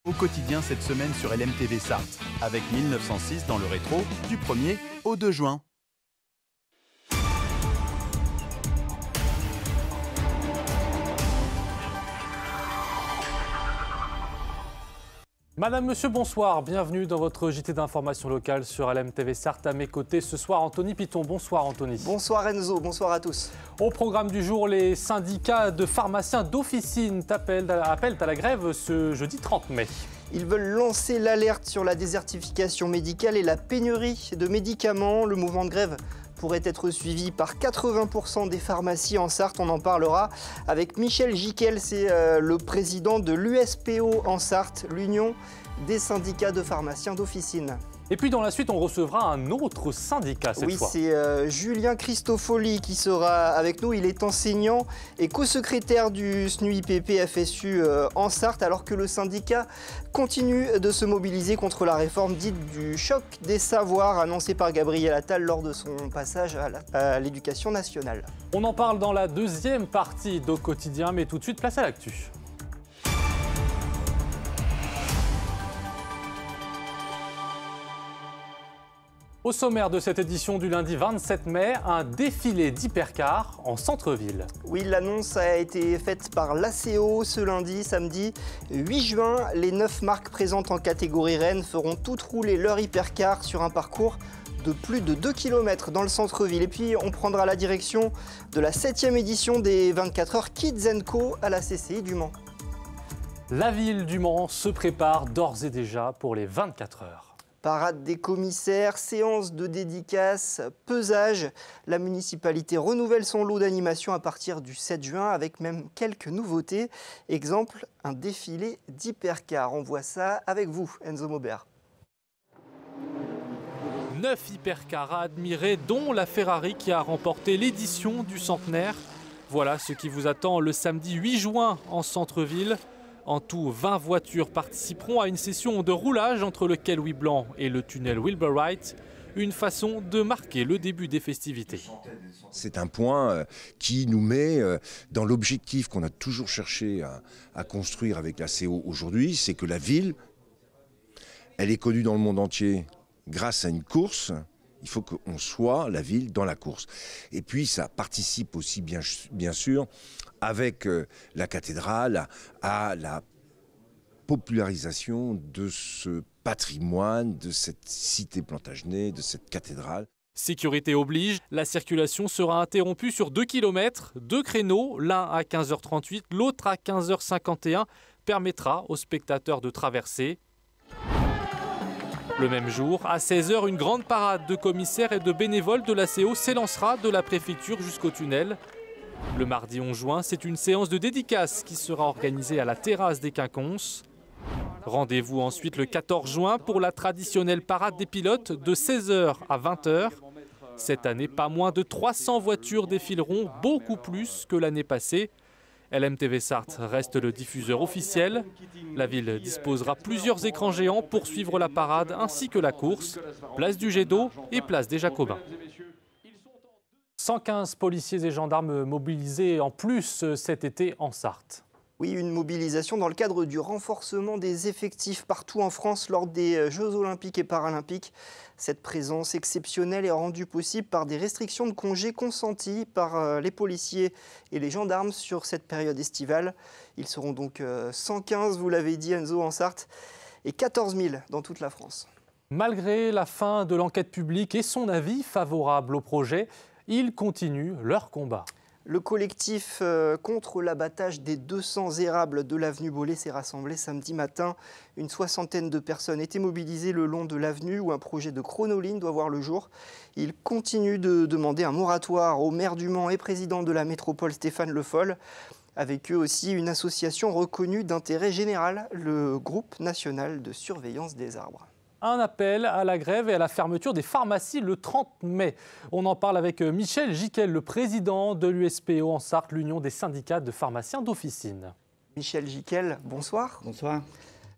Au quotidien cette semaine sur LMTV Sarthe, avec 1906 dans le rétro, du 1er au 2 juin. Madame, monsieur, bonsoir. Bienvenue dans votre JT d'information locale sur LMTV Sarthe. À mes côtés ce soir, Anthony Piton. Bonsoir Anthony. Bonsoir Enzo, bonsoir à tous. Au programme du jour, les syndicats de pharmaciens d'officine appellent à la grève ce jeudi 30 mai. Ils veulent lancer l'alerte sur la désertification médicale et la pénurie de médicaments. Le mouvement de grève pourrait être suivi par 80% des pharmacies en Sarthe. On en parlera avec Michel Giquel, c'est le président de l'USPO en Sarthe, l'Union des syndicats de pharmaciens d'officine. Et puis dans la suite, on recevra un autre syndicat cette fois. Oui, c'est Julien Christofoli qui sera avec nous. Il est enseignant et co-secrétaire du SNUIPP-FSU en Sarthe, alors que le syndicat continue de se mobiliser contre la réforme dite du choc des savoirs annoncée par Gabriel Attal lors de son passage à l'éducation nationale. On en parle dans la deuxième partie d'Au quotidien, mais tout de suite, place à l'actu. Au sommaire de cette édition du lundi 27 mai, un défilé d'hypercars en centre-ville. Oui, l'annonce a été faite par l'ACO ce lundi, samedi 8 juin. Les 9 marques présentes en catégorie Rennes feront toutes rouler leur hypercar sur un parcours de plus de 2 km dans le centre-ville. Et puis, on prendra la direction de la 7e édition des 24 heures Kids & Co à la CCI du Mans. La ville du Mans se prépare d'ores et déjà pour les 24 heures. Parade des commissaires, séance de dédicaces, pesage. La municipalité renouvelle son lot d'animation à partir du 7 juin avec même quelques nouveautés. Exemple, un défilé d'hypercars. On voit ça avec vous, Enzo Maubert. 9 hypercars à admirer, dont la Ferrari qui a remporté l'édition du centenaire. Voilà ce qui vous attend le samedi 8 juin en centre-ville. En tout, 20 voitures participeront à une session de roulage entre le quai Louis Blanc et le tunnel Wilbur Wright. Une façon de marquer le début des festivités. C'est un point qui nous met dans l'objectif qu'on a toujours cherché à construire avec la CO aujourd'hui, c'est que la ville, elle est connue dans le monde entier grâce à une course. Il faut qu'on soit la ville dans la course. Et puis ça participe aussi bien sûr avec la cathédrale à la popularisation de ce patrimoine, de cette cité Plantagenet, de cette cathédrale. Sécurité oblige, la circulation sera interrompue sur 2 km. 2 créneaux, l'un à 15h38, l'autre à 15h51, permettra aux spectateurs de traverser. Le même jour, à 16h, une grande parade de commissaires et de bénévoles de l'ACO s'élancera de la préfecture jusqu'au tunnel. Le mardi 11 juin, c'est une séance de dédicace qui sera organisée à la terrasse des Quinconces. Rendez-vous ensuite le 14 juin pour la traditionnelle parade des pilotes de 16h à 20h. Cette année, pas moins de 300 voitures défileront, beaucoup plus que l'année passée. LMTV Sarthe reste le diffuseur officiel. La ville disposera plusieurs écrans géants pour suivre la parade ainsi que la course, place du Jet d'eau et place des Jacobins. 115 policiers et gendarmes mobilisés en plus cet été en Sarthe. Oui, une mobilisation dans le cadre du renforcement des effectifs partout en France lors des Jeux Olympiques et Paralympiques. Cette présence exceptionnelle est rendue possible par des restrictions de congés consenties par les policiers et les gendarmes sur cette période estivale. Ils seront donc 115, vous l'avez dit Enzo, en Sarthe, et 14 000 dans toute la France. Malgré la fin de l'enquête publique et son avis favorable au projet, ils continuent leur combat. Le collectif contre l'abattage des 200 érables de l'avenue Bollé s'est rassemblé samedi matin. Une soixantaine de personnes étaient mobilisées le long de l'avenue où un projet de chronoligne doit voir le jour. Ils continuent de demander un moratoire au maire du Mans et président de la métropole Stéphane Le Foll. Avec eux aussi une association reconnue d'intérêt général, le Groupe national de surveillance des arbres. Un appel à la grève et à la fermeture des pharmacies le 30 mai. On en parle avec Michel Giquel, le président de l'USPO en Sarthe, l'Union des syndicats de pharmaciens d'officine. Michel Giquel, bonsoir. Bonsoir.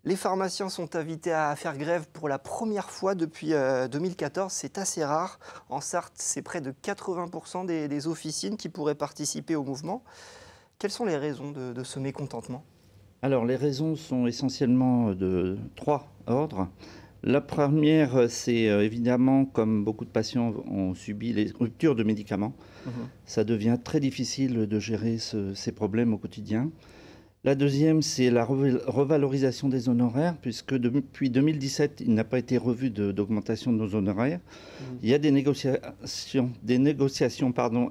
Les pharmaciens sont invités à faire grève pour la première fois depuis 2014. C'est assez rare. En Sarthe, c'est près de 80% des officines qui pourraient participer au mouvement. Quelles sont les raisons de ce mécontentement ? Alors, les raisons sont essentiellement de 3 ordres. La première, c'est évidemment, comme beaucoup de patients ont subi les ruptures de médicaments, ça devient très difficile de gérer ces problèmes au quotidien. La deuxième, c'est la revalorisation des honoraires, puisque depuis 2017, il n'a pas été revu d'augmentation de nos honoraires. Il y a des négociations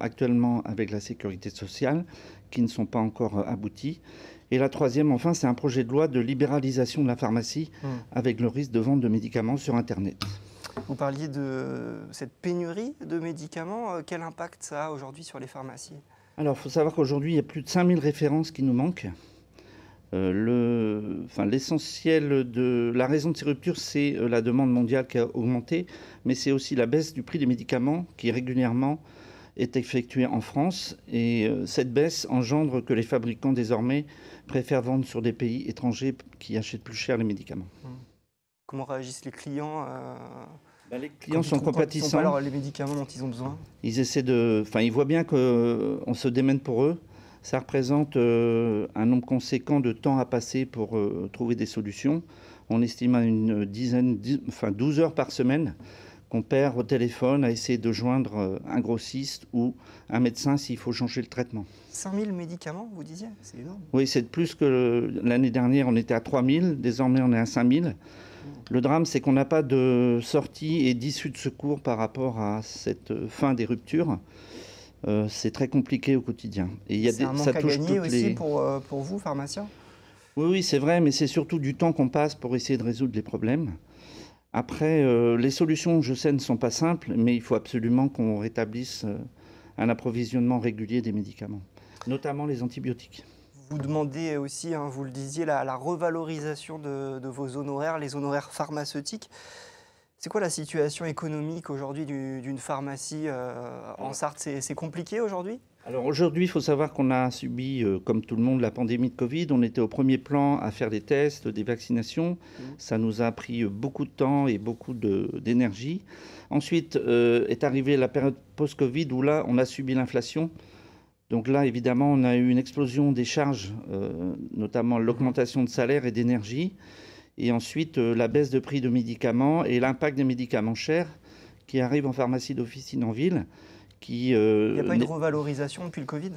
actuellement avec la Sécurité sociale qui ne sont pas encore abouties. Et la troisième, enfin, c'est un projet de loi de libéralisation de la pharmacie avec le risque de vente de médicaments sur Internet. Vous parliez de cette pénurie de médicaments. Quel impact ça a aujourd'hui sur les pharmacies? Alors, il faut savoir qu'aujourd'hui, il y a plus de 5000 références qui nous manquent. L'essentiel de la raison de ces ruptures, c'est la demande mondiale qui a augmenté, mais c'est aussi la baisse du prix des médicaments qui régulièrement est effectuée en France. Et cette baisse engendre que les fabricants désormais préfèrent vendre sur des pays étrangers qui achètent plus cher les médicaments. Comment réagissent les clients Les clients sont compatissants. Alors les médicaments dont ils ont besoin. Ils voient bien qu'on se démène pour eux. Ça représente un nombre conséquent de temps à passer pour trouver des solutions. On estime à 12 heures par semaine qu'on perd au téléphone à essayer de joindre un grossiste ou un médecin s'il faut changer le traitement. 5000 médicaments, vous disiez? C'est énorme. Oui, c'est plus que l'année dernière, on était à 3000. Désormais, on est à 5000. Le drame, c'est qu'on n'a pas de sortie et d'issue de secours par rapport à cette fin des ruptures. C'est très compliqué au quotidien. Et c'est un manque à gagner aussi pour vous, pharmaciens? Oui, c'est vrai, mais c'est surtout du temps qu'on passe pour essayer de résoudre les problèmes. Après, les solutions, je sais, ne sont pas simples, mais il faut absolument qu'on rétablisse un approvisionnement régulier des médicaments, notamment les antibiotiques. Vous demandez aussi, vous le disiez, la revalorisation de vos honoraires, les honoraires pharmaceutiques. C'est quoi la situation économique aujourd'hui d'une pharmacie en Sarthe? C'est compliqué aujourd'hui? Alors aujourd'hui, il faut savoir qu'on a subi, comme tout le monde, la pandémie de Covid. On était au premier plan à faire des tests, des vaccinations. Ça nous a pris beaucoup de temps et beaucoup d'énergie. Ensuite est arrivée la période post-Covid où là, on a subi l'inflation. Donc là, évidemment, on a eu une explosion des charges, notamment l'augmentation de salaire et d'énergie. Et ensuite, la baisse de prix de médicaments et l'impact des médicaments chers qui arrivent en pharmacie d'officine en ville. Il n'y a pas eu de revalorisation depuis le Covid?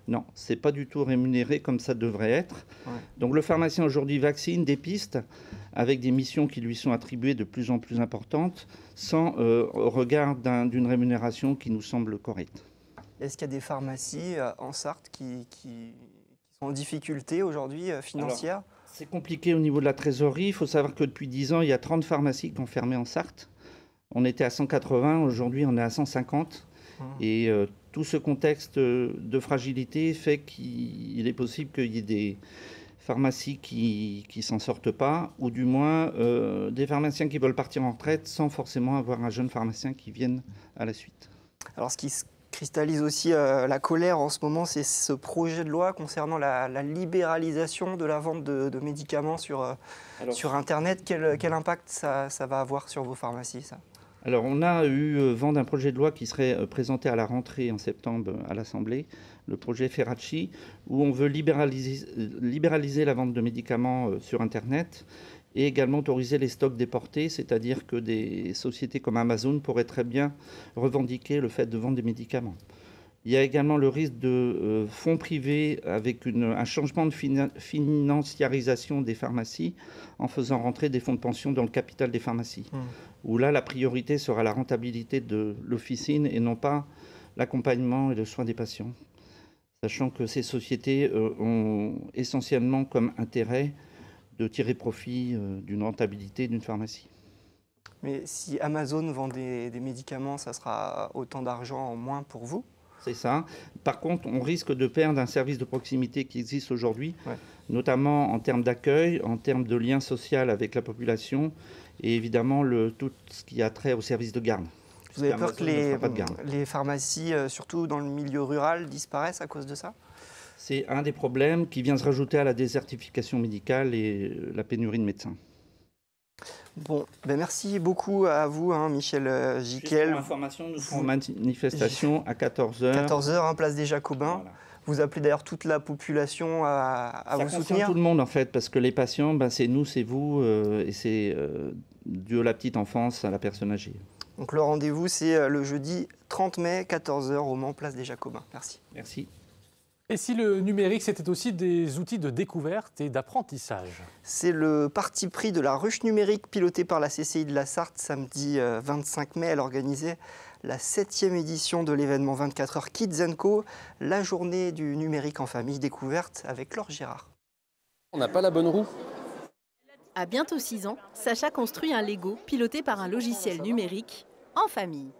Non, ce n'est pas du tout rémunéré comme ça devrait être. Ouais. Donc le pharmacien aujourd'hui vaccine, dépiste, avec des missions qui lui sont attribuées de plus en plus importantes, sans regard d'une rémunération qui nous semble correcte. Est-ce qu'il y a des pharmacies en Sarthe qui sont en difficulté aujourd'hui financière? C'est compliqué au niveau de la trésorerie. Il faut savoir que depuis 10 ans, il y a 30 pharmacies qui ont fermé en Sarthe. On était à 180, aujourd'hui on est à 150. Et tout ce contexte de fragilité fait qu'il est possible qu'il y ait des pharmacies qui ne s'en sortent pas, ou du moins des pharmaciens qui veulent partir en retraite sans forcément avoir un jeune pharmacien qui vienne à la suite. Alors ce qui cristallise aussi la colère en ce moment, c'est ce projet de loi concernant la libéralisation de la vente de médicaments sur Internet. Quel impact ça va avoir sur vos pharmacies, ça? Alors, on a eu vent d'un projet de loi qui serait présenté à la rentrée en septembre à l'Assemblée, le projet Ferracci, où on veut libéraliser la vente de médicaments sur Internet et également autoriser les stocks déportés, c'est-à-dire que des sociétés comme Amazon pourraient très bien revendiquer le fait de vendre des médicaments. Il y a également le risque de fonds privés avec un changement de financiarisation des pharmacies en faisant rentrer des fonds de pension dans le capital des pharmacies. Où là, la priorité sera la rentabilité de l'officine et non pas l'accompagnement et le soin des patients. Sachant que ces sociétés ont essentiellement comme intérêt de tirer profit d'une rentabilité d'une pharmacie. Mais si Amazon vend des médicaments, ça sera autant d'argent en moins pour vous? C'est ça. Par contre, on risque de perdre un service de proximité qui existe aujourd'hui, notamment en termes d'accueil, en termes de lien social avec la population et évidemment tout ce qui a trait au service de garde. Vous avez peur que les pharmacies, surtout dans le milieu rural, disparaissent à cause de ça? C'est un des problèmes qui vient se rajouter à la désertification médicale et la pénurie de médecins. Bon, merci beaucoup à vous, Michel Gicquel. Pour information, nous serons en manifestation à 14h. 14h, place des Jacobins. Voilà. Vous appelez d'ailleurs toute la population à vous soutenir. Tout le monde en fait, parce que les patients, ben, c'est nous, c'est vous, et c'est de la petite enfance à la personne âgée. Donc le rendez-vous, c'est le jeudi 30 mai, 14 h au Mans, place des Jacobins. Merci. Merci. Et si le numérique, c'était aussi des outils de découverte et d'apprentissage? C'est le parti pris de la ruche numérique pilotée par la CCI de la Sarthe. Samedi 25 mai, elle organisait la 7e édition de l'événement 24 h Kids & Co, la journée du numérique en famille découverte avec Laure Girard. On n'a pas la bonne roue. À bientôt 6 ans, Sacha construit un Lego piloté par un logiciel numérique en famille.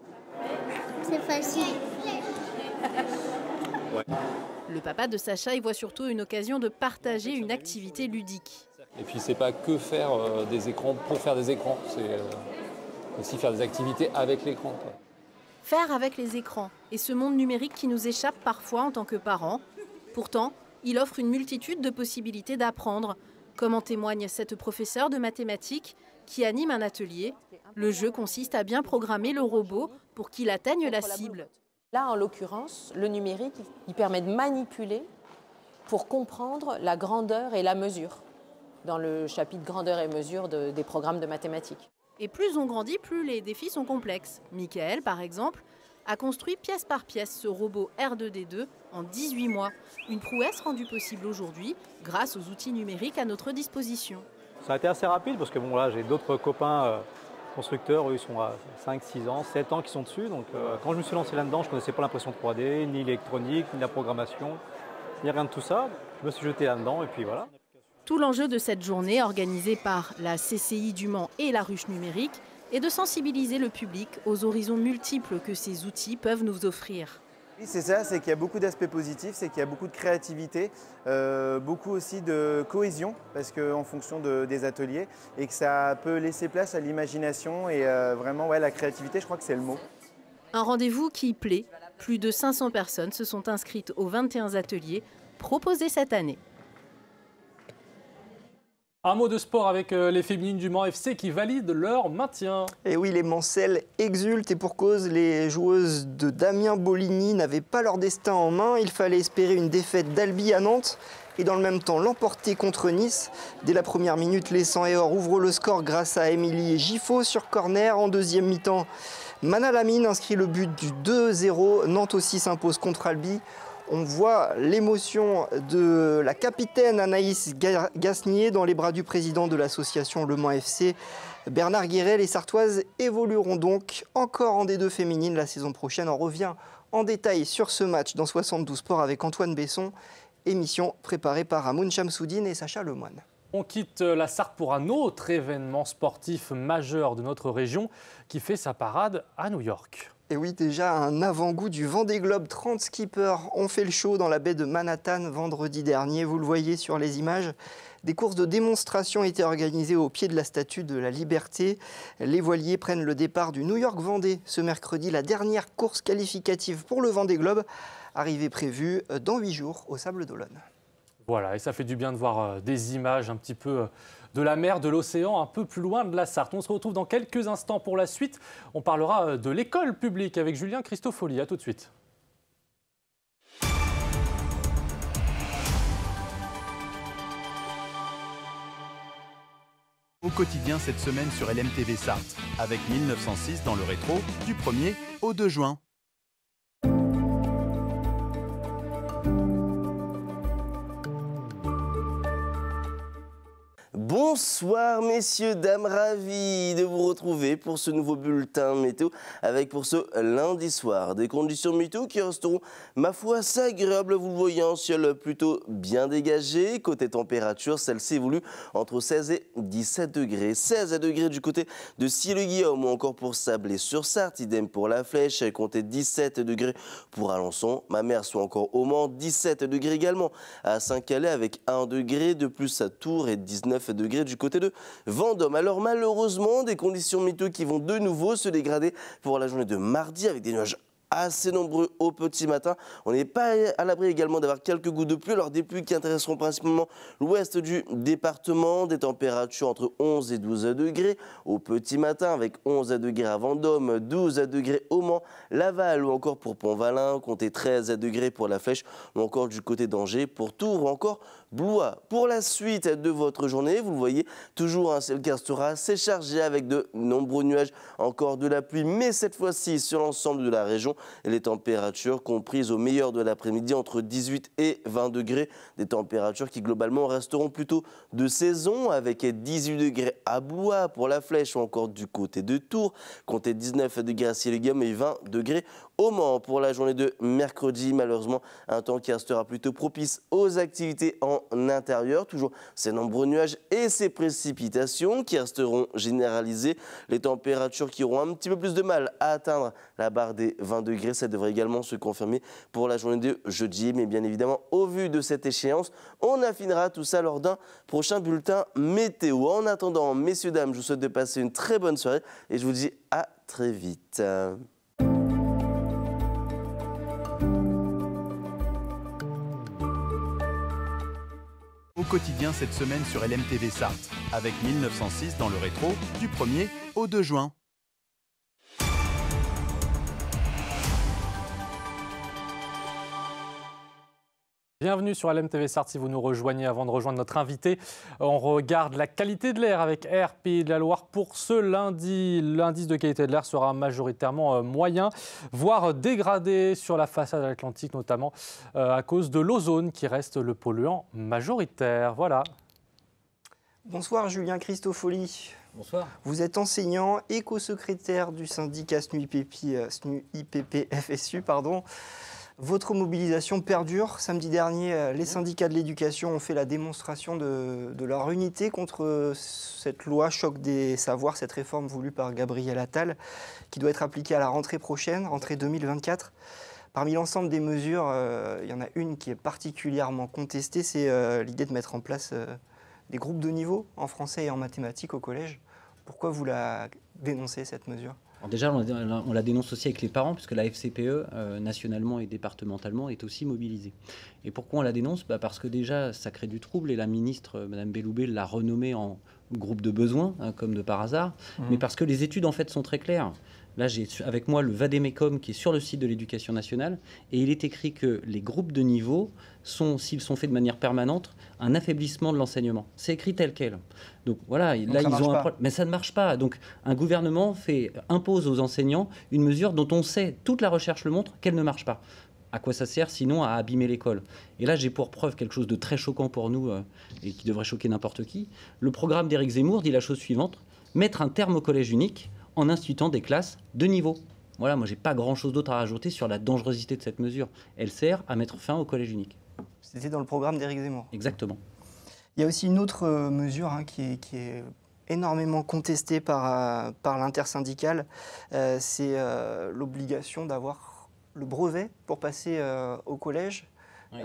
C'est facile. Ouais. Le papa de Sacha y voit surtout une occasion de partager une activité ludique. Et puis c'est pas que faire des écrans pour faire des écrans, c'est aussi faire des activités avec l'écran. Faire avec les écrans et ce monde numérique qui nous échappe parfois en tant que parents. Pourtant, il offre une multitude de possibilités d'apprendre, comme en témoigne cette professeure de mathématiques qui anime un atelier. Le jeu consiste à bien programmer le robot pour qu'il atteigne la cible. Là, en l'occurrence, le numérique, il permet de manipuler pour comprendre la grandeur et la mesure, dans le chapitre grandeur et mesure des programmes de mathématiques. Et plus on grandit, plus les défis sont complexes. Michael, par exemple, a construit pièce par pièce ce robot R2D2 en 18 mois. Une prouesse rendue possible aujourd'hui grâce aux outils numériques à notre disposition. Ça a été assez rapide parce que bon, là, j'ai d'autres copains constructeurs, eux, ils sont à 5, 6 ans, 7 ans qui sont dessus. Donc quand je me suis lancé là-dedans, je ne connaissais pas l'impression 3D, ni l'électronique, ni la programmation, ni rien de tout ça. Je me suis jeté là-dedans et puis voilà. Tout l'enjeu de cette journée, organisée par la CCI du Mans et la ruche numérique, est de sensibiliser le public aux horizons multiples que ces outils peuvent nous offrir. Oui, c'est ça, c'est qu'il y a beaucoup d'aspects positifs, c'est qu'il y a beaucoup de créativité, beaucoup aussi de cohésion, parce qu'en fonction des ateliers, et que ça peut laisser place à l'imagination et vraiment ouais, la créativité, je crois que c'est le mot. Un rendez-vous qui plaît. Plus de 500 personnes se sont inscrites aux 21 ateliers proposés cette année. Un mot de sport avec les féminines du Mans FC qui valident leur maintien. Et oui, les Mancelles exultent et pour cause, les joueuses de Damien Boligny n'avaient pas leur destin en main. Il fallait espérer une défaite d'Albi à Nantes et dans le même temps l'emporter contre Nice. Dès la première minute, les 100 et or ouvrent le score grâce à Émilie Giffot sur corner. En deuxième mi-temps, Mana Lamine inscrit le but du 2-0. Nantes aussi s'impose contre Albi. On voit l'émotion de la capitaine Anaïs Gasnier dans les bras du président de l'association Le Mans FC. Bernard Guéret, les Sartoises évolueront donc encore en D2 féminine la saison prochaine. On revient en détail sur ce match dans 72 Sports avec Antoine Besson. Émission préparée par Amoun Chamsoudine et Sacha Lemoine. On quitte la Sarthe pour un autre événement sportif majeur de notre région qui fait sa parade à New York. Et oui, déjà un avant-goût du Vendée Globe. 30 skippers ont fait le show dans la baie de Manhattan vendredi dernier. Vous le voyez sur les images. Des courses de démonstration étaient organisées au pied de la Statue de la Liberté. Les voiliers prennent le départ du New York Vendée ce mercredi. La dernière course qualificative pour le Vendée Globe, arrivée prévue dans 8 jours au Sable d'Olonne. Voilà, et ça fait du bien de voir des images un petit peu de la mer, de l'océan, un peu plus loin de la Sarthe. On se retrouve dans quelques instants pour la suite. On parlera de l'école publique avec Julien Christofoli. À tout de suite. Au quotidien cette semaine sur LMTV Sarthe, avec 1906 dans le rétro, du 1er au 2 juin. Bonsoir messieurs, dames, ravis de vous retrouver pour ce nouveau bulletin météo avec pour ce lundi soir des conditions météo qui resteront ma foi assez agréables. Vous le voyez, un ciel plutôt bien dégagé. Côté température, celle-ci évolue entre 16 et 17 degrés. 16 degrés du côté de Sille-Guillaume ou encore pour Sablé-sur-Sarthe. Idem pour La Flèche, comptez 17 degrés pour Alençon. Ma mère soit encore au Mans, 17 degrés également à Saint-Calais avec 1 degré de plus à Tours et 19 degrés du côté de Vendôme. Alors malheureusement, des conditions météo qui vont de nouveau se dégrader pour la journée de mardi avec des nuages assez nombreux au petit matin. On n'est pas à l'abri également d'avoir quelques gouttes de pluie. Alors des pluies qui intéresseront principalement l'ouest du département. Des températures entre 11 et 12 degrés au petit matin avec 11 degrés à Vendôme, 12 degrés au Mans, Laval ou encore pour Pont-Valin. Comptez 13 degrés pour la Flèche ou encore du côté d'Angers pour Tours ou encore Blois. Pour la suite de votre journée, vous le voyez, toujours un ciel qui restera assez chargé avec de nombreux nuages, encore de la pluie, mais cette fois-ci sur l'ensemble de la région. Et les températures comprises au meilleur de l'après-midi entre 18 et 20 degrés. Des températures qui globalement resteront plutôt de saison avec 18 degrés à Blois pour la Flèche ou encore du côté de Tours. Comptez 19 degrés à Céligum et 20 degrés au Mans. Pour la journée de mercredi, malheureusement, un temps qui restera plutôt propice aux activités en intérieur. Toujours ces nombreux nuages et ces précipitations qui resteront généralisées. Les températures qui auront un petit peu plus de mal à atteindre la barre des 20 degrés. Ça devrait également se confirmer pour la journée de jeudi. Mais bien évidemment, au vu de cette échéance, on affinera tout ça lors d'un prochain bulletin météo. En attendant, messieurs, dames, je vous souhaite de passer une très bonne soirée et je vous dis à très vite. Au quotidien cette semaine sur LMTV Sarthe, avec 1906 dans le rétro, du 1er au 2 juin. Bienvenue sur LMTV Sarthe, si vous nous rejoignez avant de rejoindre notre invité. On regarde la qualité de l'air avec Air Pays de la Loire pour ce lundi. L'indice de qualité de l'air sera majoritairement moyen, voire dégradé sur la façade atlantique, notamment à cause de l'ozone qui reste le polluant majoritaire. Voilà. Bonsoir Julien Christofoli. Bonsoir. Vous êtes enseignant et co-secrétaire du syndicat SNUIPP-FSU. Votre mobilisation perdure. Samedi dernier, les syndicats de l'éducation ont fait la démonstration de leur unité contre cette loi choc des savoirs, cette réforme voulue par Gabriel Attal, qui doit être appliquée à la rentrée prochaine, rentrée 2024. Parmi l'ensemble des mesures, il y en a une qui est particulièrement contestée, c'est l'idée de mettre en place des groupes de niveau en français et en mathématiques au collège. Pourquoi vous la dénoncez, cette mesure ? Alors déjà, on la dénonce aussi avec les parents, puisque la FCPE, nationalement et départementalement, est aussi mobilisée. Et pourquoi on la dénonce ? Parce que déjà, ça crée du trouble, et la ministre, Mme Belloubet, l'a renommée en groupe de besoin, comme de par hasard, mais parce que les études, en fait, sont très claires. Là, j'ai avec moi le Vademecum qui est sur le site de l'Éducation nationale, et il est écrit que les groupes de niveau sont, s'ils sont faits de manière permanente, un affaiblissement de l'enseignement. C'est écrit tel quel. Donc voilà, donc là, ils ont un problème. Mais ça ne marche pas. Donc un gouvernement impose aux enseignants une mesure dont on sait, toute la recherche le montre, qu'elle ne marche pas. À quoi ça sert sinon à abîmer l'école? Et là, j'ai pour preuve quelque chose de très choquant pour nous et qui devrait choquer n'importe qui. Le programme d'Éric Zemmour dit la chose suivante: mettre un terme au collège unique en instituant des classes de niveau. Voilà, moi, j'ai pas grand-chose d'autre à rajouter sur la dangerosité de cette mesure. Elle sert à mettre fin au collège unique. C'était dans le programme d'Éric Zemmour. Exactement. Il y a aussi une autre mesure qui est énormément contestée par l'intersyndicale, c'est l'obligation d'avoir le brevet pour passer au collège. Oui.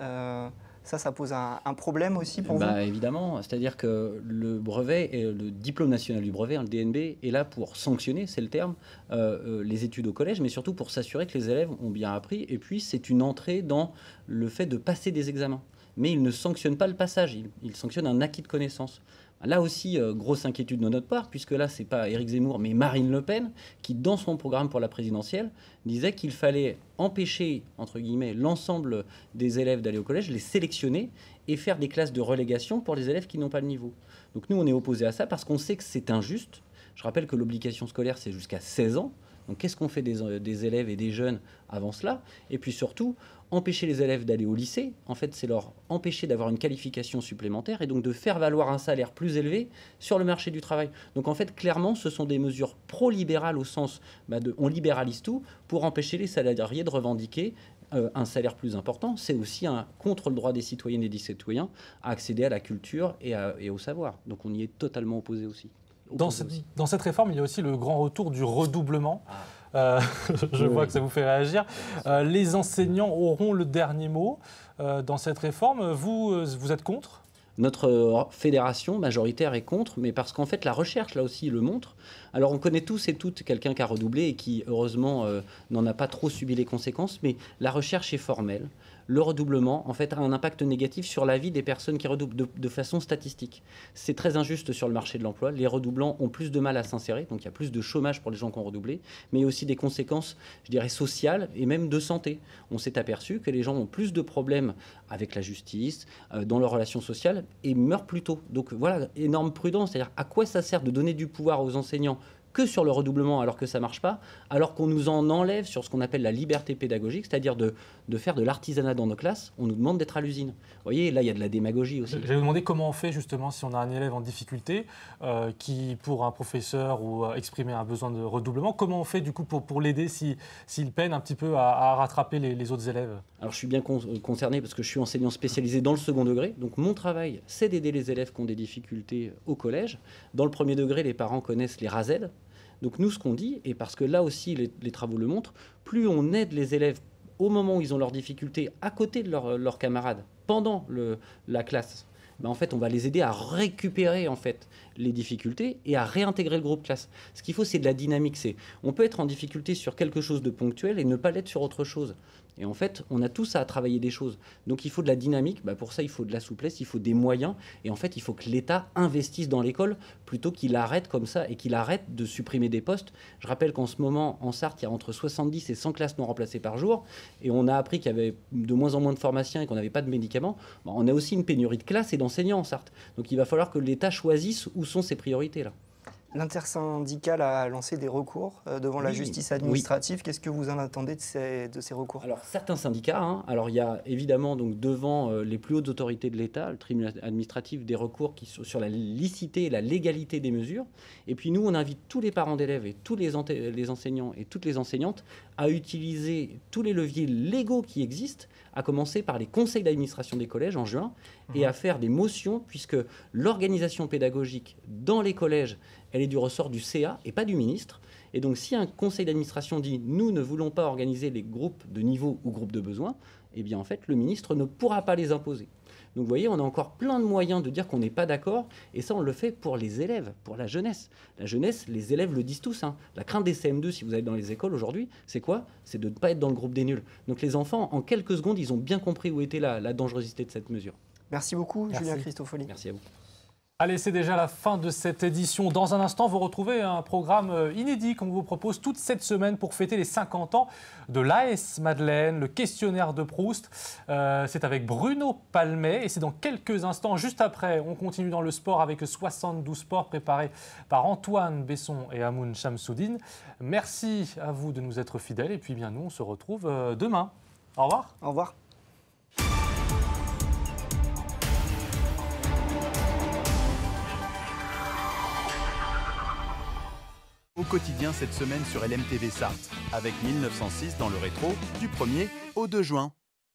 Ça pose un problème aussi pour vous ? Évidemment, c'est-à-dire que le brevet, le diplôme national du brevet, le DNB, est là pour sanctionner, c'est le terme, les études au collège, mais surtout pour s'assurer que les élèves ont bien appris. Et puis, c'est une entrée dans le fait de passer des examens. Mais il ne sanctionne pas le passage, il sanctionne un acquis de connaissances. Là aussi, grosse inquiétude de notre part, puisque là, ce n'est pas Éric Zemmour, mais Marine Le Pen, qui, dans son programme pour la présidentielle, disait qu'il fallait empêcher, entre guillemets, l'ensemble des élèves d'aller au collège, les sélectionner et faire des classes de relégation pour les élèves qui n'ont pas le niveau. Donc nous, on est opposés à ça parce qu'on sait que c'est injuste. Je rappelle que l'obligation scolaire, c'est jusqu'à 16 ans. Donc qu'est-ce qu'on fait des élèves et des jeunes avant cela? Et puis surtout, empêcher les élèves d'aller au lycée, en fait, c'est leur empêcher d'avoir une qualification supplémentaire et donc de faire valoir un salaire plus élevé sur le marché du travail. Donc en fait, clairement, ce sont des mesures pro-libérales au sens on libéralise tout pour empêcher les salariés de revendiquer un salaire plus important. C'est aussi contre le droit des citoyennes et des citoyens à accéder à la culture et au savoir. Donc on y est totalement opposé aussi. Dans cette réforme, il y a aussi le grand retour du redoublement. Je vois que ça vous fait réagir. Les enseignants auront le dernier mot dans cette réforme. Vous êtes contre ? Notre fédération majoritaire est contre, mais parce qu'en fait la recherche là aussi le montre. Alors on connaît tous et toutes quelqu'un qui a redoublé et qui heureusement n'en a pas trop subi les conséquences, mais la recherche est formelle. Le redoublement en fait a un impact négatif sur la vie des personnes qui redoublent de façon statistique. C'est très injuste sur le marché de l'emploi. Les redoublants ont plus de mal à s'insérer, donc il y a plus de chômage pour les gens qui ont redoublé, mais il y a aussi des conséquences, je dirais, sociales et même de santé. On s'est aperçu que les gens ont plus de problèmes avec la justice, dans leurs relations sociales, et meurent plus tôt. Donc voilà, énorme prudence. C'est-à-dire à quoi ça sert de donner du pouvoir aux enseignants que sur le redoublement alors que ça ne marche pas, alors qu'on nous en enlève sur ce qu'on appelle la liberté pédagogique, c'est-à-dire de faire de l'artisanat dans nos classes, on nous demande d'être à l'usine. Vous voyez, là, il y a de la démagogie aussi. Je vais vous demander comment on fait justement si on a un élève en difficulté, qui, pour un professeur ou exprimer un besoin de redoublement, comment on fait du coup pour l'aider s'il peine un petit peu à rattraper les autres élèves? Alors je suis bien concerné parce que je suis enseignant spécialisé dans le second degré, donc mon travail, c'est d'aider les élèves qui ont des difficultés au collège. Dans le premier degré, les parents connaissent les RASEL. Donc nous, ce qu'on dit, et parce que là aussi les travaux le montrent, plus on aide les élèves au moment où ils ont leurs difficultés à côté de leurs camarades, pendant la classe, ben en fait, on va les aider à récupérer en fait, les difficultés et à réintégrer le groupe classe. Ce qu'il faut, c'est de la dynamique. On peut être en difficulté sur quelque chose de ponctuel et ne pas l'être sur autre chose. Et en fait, on a tous à travailler des choses. Donc il faut de la dynamique, pour ça il faut de la souplesse, il faut des moyens. Et en fait, il faut que l'État investisse dans l'école plutôt qu'il arrête comme ça et qu'il arrête de supprimer des postes. Je rappelle qu'en ce moment, en Sarthe, il y a entre 70 et 100 classes non remplacées par jour. Et on a appris qu'il y avait de moins en moins de pharmaciens et qu'on n'avait pas de médicaments. On a aussi une pénurie de classes et d'enseignants en Sarthe. Donc il va falloir que l'État choisisse où sont ses priorités là. L'intersyndicale a lancé des recours devant la justice administrative. Oui. Qu'est-ce que vous en attendez de ces recours? Alors, certains syndicats, alors il y a évidemment donc, devant les plus hautes autorités de l'État, le tribunal administratif, des recours qui sont sur la licité et la légalité des mesures. Et puis nous, on invite tous les parents d'élèves et tous les enseignants et toutes les enseignantes à utiliser tous les leviers légaux qui existent, à commencer par les conseils d'administration des collèges en juin, et à faire des motions, puisque l'organisation pédagogique dans les collèges, elle est du ressort du CA et pas du ministre. Et donc si un conseil d'administration dit « nous ne voulons pas organiser les groupes de niveau ou groupes de besoins », eh bien en fait le ministre ne pourra pas les imposer. Donc vous voyez, on a encore plein de moyens de dire qu'on n'est pas d'accord, et ça on le fait pour les élèves, pour la jeunesse. La jeunesse, les élèves le disent tous. La crainte des CM2, si vous allez dans les écoles aujourd'hui, c'est quoi? C'est de ne pas être dans le groupe des nuls. Donc les enfants, en quelques secondes, ils ont bien compris où était la dangerosité de cette mesure. Merci beaucoup, Julien Cristofoli. Merci à vous. Allez, c'est déjà la fin de cette édition. Dans un instant, vous retrouvez un programme inédit qu'on vous propose toute cette semaine pour fêter les 50 ans de l'AS Madeleine, le questionnaire de Proust. C'est avec Bruno Palmet et c'est dans quelques instants, juste après. On continue dans le sport avec 72 sports préparés par Antoine Besson et Amoun Chamsoudine. Merci à vous de nous être fidèles et puis bien nous, on se retrouve demain. Au revoir. Au revoir. Au quotidien cette semaine sur LMTV Sarthe, avec 1906 dans le rétro, du 1er au 2 juin.